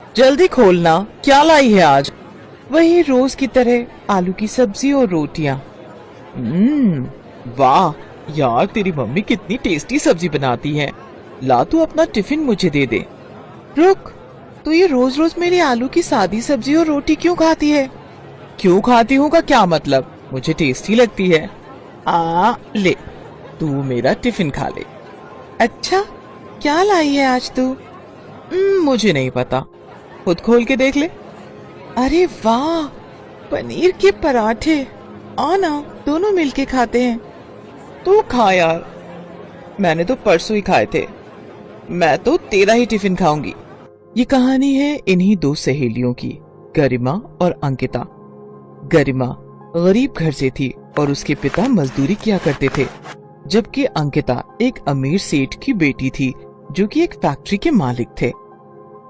जल्दी खोलना, क्या लाई है आज? वही रोज की तरह आलू की सब्जी और रोटियां। वाह यार, तेरी मम्मी कितनी टेस्टी सब्जी बनाती है। ला तू अपना टिफिन मुझे दे दे। रुक, तो ये रोज रोज मेरी आलू की सादी सब्जी और रोटी क्यों खाती है? क्यों खाती हूँ का क्या मतलब? मुझे टेस्टी लगती है। ले, तू मेरा टिफिन खा ले। अच्छा, क्या लाई है आज तू? मुझे नहीं पता, खुद खोल के देख ले। अरे वाह, पनीर के पराठे। आना, दोनों मिलके खाते हैं। तू खा यार, मैंने तो परसों ही खाए थे। मैं तो तेरा ही टिफिन खाऊंगी। ये कहानी है इन्हीं दो सहेलियों की, गरिमा और अंकिता। गरिमा गरीब घर से थी और उसके पिता मजदूरी किया करते थे, जबकि अंकिता एक अमीर सेठ की बेटी थी जो कि एक फैक्ट्री के मालिक थे।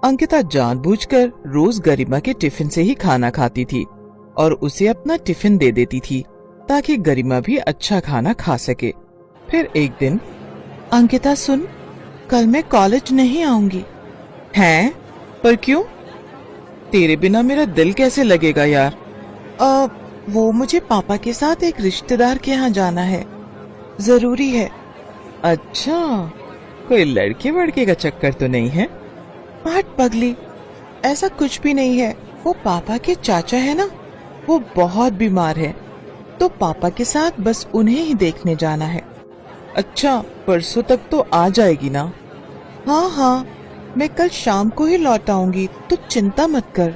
अंकिता जानबूझकर रोज गरिमा के टिफिन से ही खाना खाती थी और उसे अपना टिफिन दे देती थी ताकि गरिमा भी अच्छा खाना खा सके। फिर एक दिन, अंकिता सुन, कल मैं कॉलेज नहीं आऊंगी। हैं? पर क्यों? तेरे बिना मेरा दिल कैसे लगेगा यार? वो मुझे पापा के साथ एक रिश्तेदार के यहाँ जाना है, जरूरी है। अच्छा, कोई लड़के वड़के का चक्कर तो नहीं है? हट पगली, ऐसा कुछ भी नहीं है। वो पापा के चाचा है ना, वो बहुत बीमार है, तो पापा के साथ बस उन्हें ही देखने जाना है। अच्छा, परसों तक तो आ जाएगी ना? हाँ, मैं कल शाम को ही लौट आऊंगी, तो चिंता मत कर।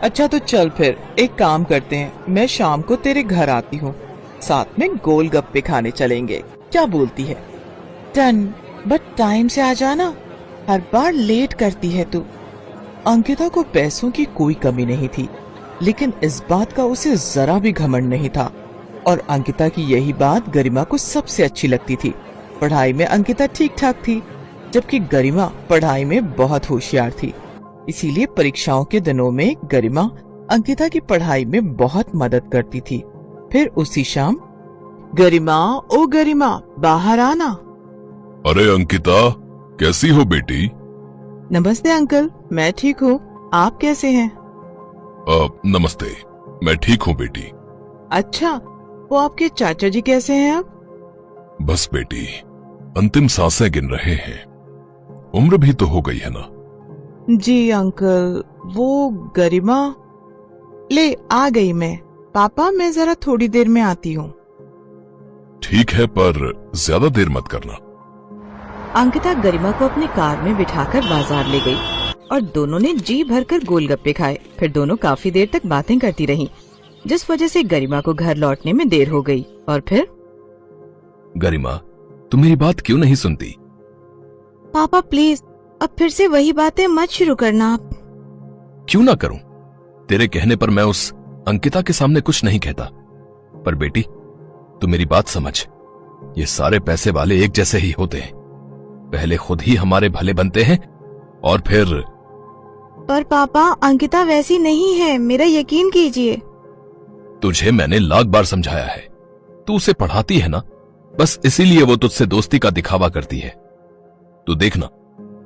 अच्छा तो चल फिर एक काम करते हैं, मैं शाम को तेरे घर आती हूँ, साथ में गोलगप्पे खाने चलेंगे, क्या बोलती है? डन, बट टाइम से आ जाना, हर बार लेट करती है तू। अंकिता को पैसों की कोई कमी नहीं थी, लेकिन इस बात का उसे जरा भी घमंड नहीं था और अंकिता की यही बात गरिमा को सबसे अच्छी लगती थी। पढ़ाई में अंकिता ठीक ठाक थी, जबकि गरिमा पढ़ाई में बहुत होशियार थी। इसीलिए परीक्षाओं के दिनों में गरिमा अंकिता की पढ़ाई में बहुत मदद करती थी। फिर उसी शाम, गरिमा, ओ गरिमा, बाहर आना। अरे अंकिता, कैसी हो बेटी? नमस्ते अंकल, मैं ठीक हूँ, आप कैसे हैं? नमस्ते, मैं ठीक हूँ बेटी। अच्छा, वो आपके चाचा जी कैसे हैं अब? बस बेटी, अंतिम सांसें गिन रहे हैं, उम्र भी तो हो गई है ना। जी अंकल, वो गरिमा। ले, आ गई मैं। पापा, मैं जरा थोड़ी देर में आती हूँ। ठीक है, पर ज्यादा देर मत करना। अंकिता गरिमा को अपनी कार में बिठाकर बाजार ले गई और दोनों ने जी भरकर गोलगप्पे खाए। फिर दोनों काफी देर तक बातें करती रहीं, जिस वजह से गरिमा को घर लौटने में देर हो गई। और फिर, गरिमा, तुम मेरी बात क्यों नहीं सुनती? पापा प्लीज, अब फिर से वही बातें मत शुरू करना आप। क्यों ना करूं? तेरे कहने पर मैं उस अंकिता के सामने कुछ नहीं कहता, पर बेटी तू मेरी बात समझ, ये सारे पैसे वाले एक जैसे ही होते हैं। पहले खुद ही हमारे भले बनते हैं और फिर। पर पापा, अंकिता वैसी नहीं है, मेरा यकीन कीजिए। तुझे मैंने लाख बार समझाया है, तू उसे पढ़ाती है ना, बस इसीलिए वो तुझसे दोस्ती का दिखावा करती है। तू देखना,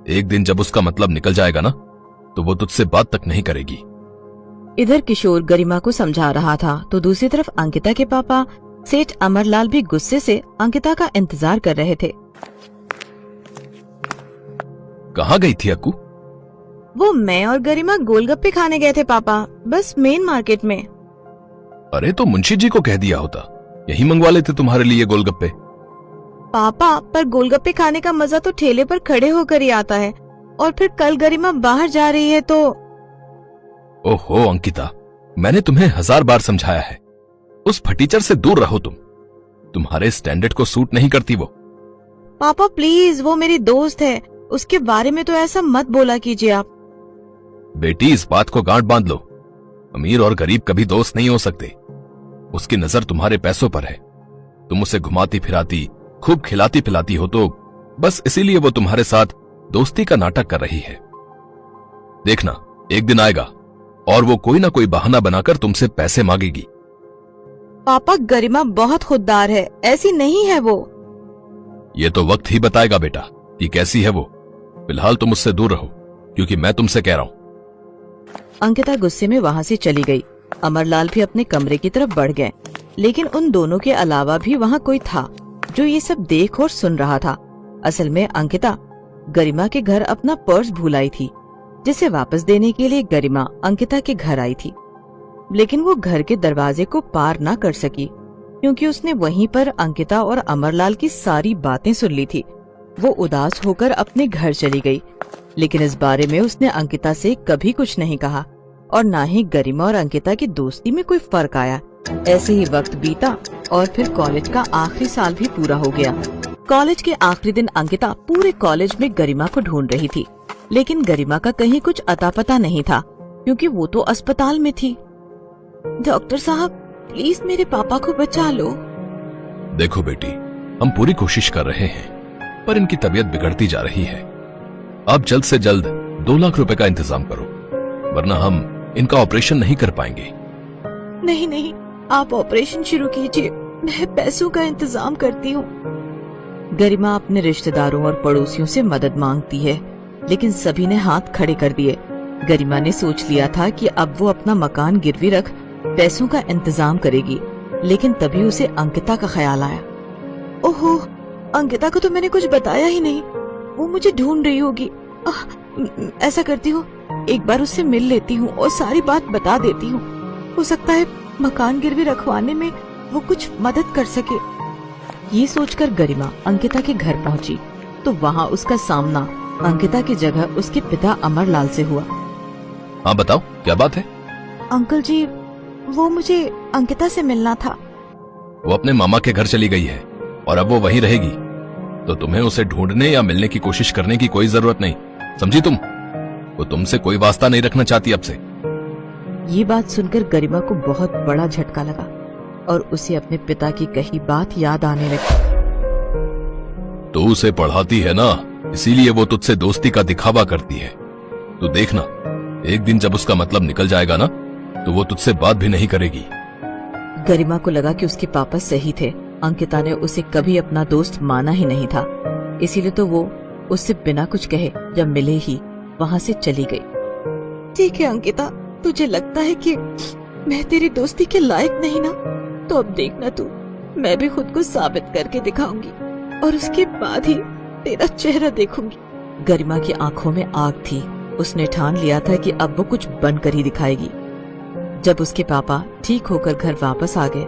एक दिन जब उसका मतलब निकल जाएगा ना, तो वो तुझसे बात तक नहीं करेगी। इधर किशोर गरिमा को समझा रहा था, तो दूसरी तरफ अंकिता के पापा सेठ अमरलाल भी गुस्से से अंकिता का इंतजार कर रहे थे। कहाँ गई थी अक्कू? वो मैं और गरिमा गोलगप्पे खाने गए थे पापा, बस मेन मार्केट में। अरे तो मुंशी जी को कह दिया होता, यही मंगवा लेते तुम्हारे लिए गोलगप्पे। पापा, पर गोलगप्पे खाने का मजा तो ठेले पर खड़े होकर ही आता है, और फिर कल गरिमा बाहर जा रही है तो। ओहो अंकिता, मैंने तुम्हें 1000 बार समझाया है, उस फटीचर से दूर रहो तुम, तुम्हारे स्टैंडर्ड को सूट नहीं करती वो। पापा प्लीज, वो मेरी दोस्त है, उसके बारे में तो ऐसा मत बोला कीजिए आप। बेटी, इस बात को गांठ बांध लो, अमीर और गरीब कभी दोस्त नहीं हो सकते। उसकी नजर तुम्हारे पैसों पर है, तुम उसे घुमाती फिराती, खूब खिलाती पिलाती हो, तो बस इसीलिए वो तुम्हारे साथ दोस्ती का नाटक कर रही है। देखना, एक दिन आएगा और वो कोई ना कोई बहाना बनाकर तुमसे पैसे मांगेगी। पापा, गरिमा बहुत खुददार है, ऐसी नहीं है वो। ये तो वक्त ही बताएगा बेटा कि कैसी है वो। फिलहाल तुम उससे दूर रहो, क्योंकि मैं तुमसे कह रहा हूं, अंकिता गुस्से में वहाँ से चली गई। अमरलाल भी अपने कमरे की तरफ बढ़ गए, लेकिन उन दोनों के अलावा भी वहाँ कोई था जो ये सब देख और सुन रहा था। असल में अंकिता गरिमा के घर अपना पर्स भूल आई थी, जिसे वापस देने के लिए गरिमा अंकिता के घर आई थी। लेकिन वो घर के दरवाजे को पार ना कर सकी, क्योंकि उसने वहीं पर अंकिता और अमरलाल की सारी बातें सुन ली थी। वो उदास होकर अपने घर चली गई, लेकिन इस बारे में उसने अंकिता से कभी कुछ नहीं कहा और ना ही गरिमा और अंकिता की दोस्ती में कोई फर्क आया। ऐसे ही वक्त बीता और फिर कॉलेज का आखिरी साल भी पूरा हो गया। कॉलेज के आखिरी दिन अंकिता पूरे कॉलेज में गरिमा को ढूंढ रही थी, लेकिन गरिमा का कहीं कुछ अता पता नहीं था, क्योंकि वो तो अस्पताल में थी। डॉक्टर साहब, प्लीज मेरे पापा को बचा लो। देखो बेटी, हम पूरी कोशिश कर रहे हैं, पर इनकी तबीयत बिगड़ती जा रही है। आप जल्द से जल्द 2 लाख रुपए का इंतजाम करो, वरना हम इनका ऑपरेशन नहीं कर पाएंगे। नहीं, आप ऑपरेशन शुरू कीजिए, मैं पैसों का इंतजाम करती हूँ। गरिमा अपने रिश्तेदारों और पड़ोसियों से मदद मांगती है, लेकिन सभी ने हाथ खड़े कर दिए। गरिमा ने सोच लिया था कि अब वो अपना मकान गिरवी रख पैसों का इंतजाम करेगी, लेकिन तभी उसे अंकिता का ख्याल आया। ओहो, अंकिता को तो मैंने कुछ बताया ही नहीं, वो मुझे ढूंढ रही होगी। ऐसा करती हूँ, एक बार उससे मिल लेती हूँ और सारी बात बता देती हूँ। हो सकता है मकान गिरवी रखवाने में वो कुछ मदद कर सके। ये सोचकर गरिमा अंकिता के घर पहुँची तो वहाँ उसका सामना अंकिता की जगह उसके पिता अमरलाल से हुआ। हाँ बताओ, क्या बात है? अंकल जी, वो मुझे अंकिता से मिलना था। वो अपने मामा के घर चली गई है और अब वो वहीं रहेगी, तो तुम्हें उसे ढूंढने या मिलने की कोशिश करने की कोई जरूरत नहीं, समझी तुम? वो तुमसे कोई वास्ता नहीं रखना चाहती अब से। ये बात सुनकर गरिमा को बहुत बड़ा झटका लगा और उसे अपने पिता की कही बात याद आने लगी। तो उसे पढ़ाती है ना, इसीलिए वो तुझसे दोस्ती का दिखावा करती है। तो देखना, एक दिन जब उसका मतलब निकल जाएगा ना, तो वो तुझसे बात भी नहीं करेगी। गरिमा को लगा कि उसके पापा सही थे। अंकिता ने उसे कभी अपना दोस्त माना ही नहीं था, इसीलिए तो वो उससे बिना कुछ कहे जब मिले ही वहाँ से चली गई। ठीक है अंकिता, तुझे लगता है कि मैं तेरी दोस्ती के लायक नहीं ना, तो अब देखना तू, मैं भी खुद को साबित करके दिखाऊंगी और उसके बाद ही तेरा चेहरा देखूंगी। गरिमा की आंखों में आग थी। उसने ठान लिया था कि अब वो कुछ बनकर ही दिखाएगी। जब उसके पापा ठीक होकर घर वापस आ गए,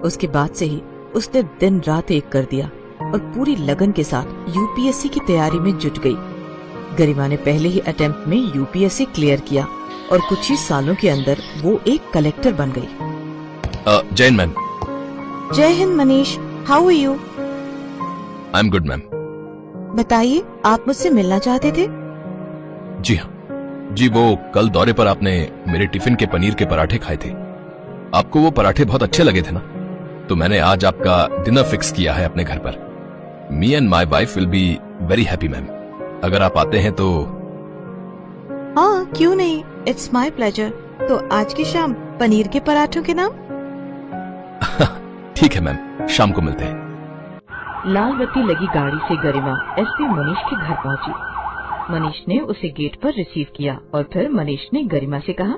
उसके बाद से ही उसने दिन रात एक कर दिया और पूरी लगन के साथ यूपीएससी की तैयारी में जुट गई। गरिमा ने पहले ही अटेम्प्ट में यूपीएससी क्लियर किया और कुछ ही सालों के अंदर वो एक कलेक्टर बन गई। जैन मैम। जय हिंद Manish, how are you? I am good ma'am. बताइए, आप मुझसे मिलना चाहते थे? जी हाँ जी, वो कल दौरे पर आपने मेरे टिफिन के पनीर के पराठे खाए थे। आपको वो पराठे बहुत अच्छे लगे थे ना, तो मैंने आज आपका डिनर फिक्स किया है अपने घर पर। Me and my wife will be very happy ma'am, अगर आप आते हैं तो। हाँ, क्यों नहीं, इट्स माई प्लेजर। तो आज की शाम पनीर के पराठों के नाम? ठीक है मैम, शाम को मिलते हैं। लाल बत्ती लगी गाड़ी से गरिमा एसपी मनीष के घर पहुंची। मनीष ने उसे गेट पर रिसीव किया और फिर मनीष ने गरिमा से कहा,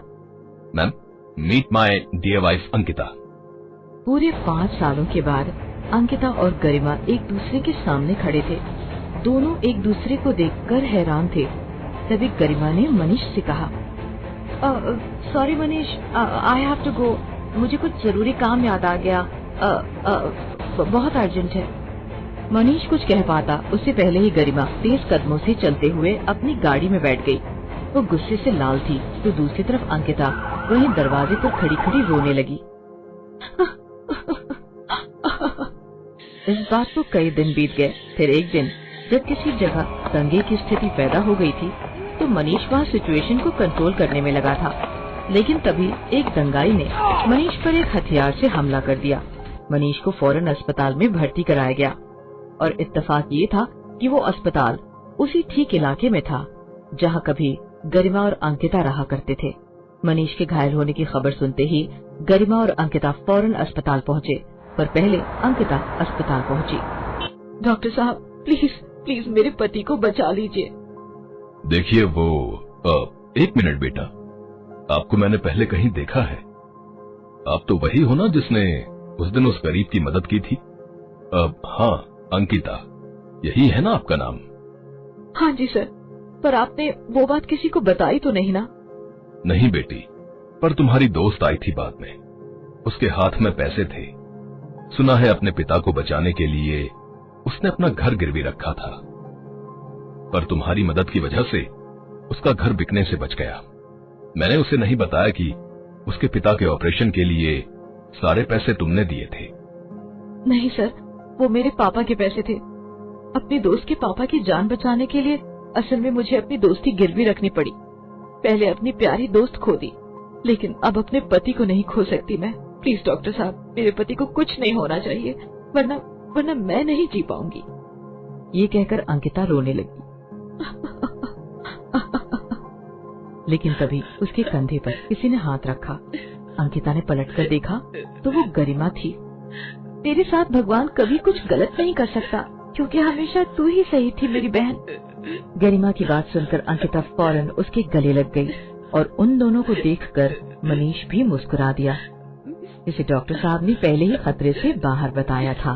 ma'am, meet my dear wife Ankita. पूरे 5 सालों के बाद अंकिता और गरिमा एक दूसरे के सामने खड़े थे। दोनों एक दूसरे को देखकर हैरान थे। तभी गरिमा ने मनीष से कहा, sorry Manish, I have to go, मुझे कुछ जरूरी काम याद आ गया, बहुत अर्जेंट है। मनीष कुछ कह पाता उससे पहले ही गरिमा तेज कदमों से चलते हुए अपनी गाड़ी में बैठ गई। वो गुस्से से लाल थी, तो दूसरी तरफ अंकिता वहीं दरवाजे पर खड़ी खड़ी रोने लगी। इस बात को कई दिन बीत गए। फिर एक दिन जब किसी जगह दंगे की स्थिति पैदा हो गई थी, तो मनीष वहाँ सिचुएशन को कंट्रोल करने में लगा था। लेकिन तभी एक दंगाई ने मनीष पर एक हथियार से हमला कर दिया। मनीष को फौरन अस्पताल में भर्ती कराया गया और इत्तेफाक ये था कि वो अस्पताल उसी ठीक इलाके में था जहाँ कभी गरिमा और अंकिता रहा करते थे। मनीष के घायल होने की खबर सुनते ही गरिमा और अंकिता फौरन अस्पताल पहुँचे, पर पहले अंकिता अस्पताल पहुँची। डॉक्टर साहब, प्लीज प्लीज मेरे पति को बचा लीजिए। देखिए वो 1 मिनट बेटा, आपको मैंने पहले कहीं देखा है। आप तो वही हो ना जिसने उस दिन उस गरीब की मदद की थी? हाँ, अंकिता, यही है ना आपका नाम? हाँ जी सर, पर आपने वो बात किसी को बताई तो नहीं ना? नहीं बेटी, पर तुम्हारी दोस्त आई थी बाद में। उसके हाथ में पैसे थे। सुना है अपने पिता को बचाने के लिए उसने अपना घर गिरवी रखा था, पर तुम्हारी मदद की वजह से उसका घर बिकने से बच गया। मैंने उसे नहीं बताया कि उसके पिता के ऑपरेशन के लिए सारे पैसे तुमने दिए थे। नहीं सर, वो मेरे पापा के पैसे थे। अपनी दोस्त के पापा की जान बचाने के लिए असल में मुझे अपनी दोस्ती गिरवी रखनी पड़ी। पहले अपनी प्यारी दोस्त खो दी, लेकिन अब अपने पति को नहीं खो सकती मैं। प्लीज डॉक्टर साहब, मेरे पति को कुछ नहीं होना चाहिए, वरना मैं नहीं जी पाऊंगी। ये कहकर अंकिता रोने लगी। लेकिन तभी उसके कंधे पर किसी ने हाथ रखा। अंकिता ने पलटकर देखा तो वो गरिमा थी। तेरे साथ भगवान कभी कुछ गलत नहीं कर सकता, क्योंकि हमेशा तू ही सही थी मेरी बहन। गरिमा की बात सुनकर अंकिता फौरन उसके गले लग गई और उन दोनों को देखकर मनीष भी मुस्कुरा दिया, जिसे डॉक्टर साहब ने पहले ही खतरे से बाहर बताया था।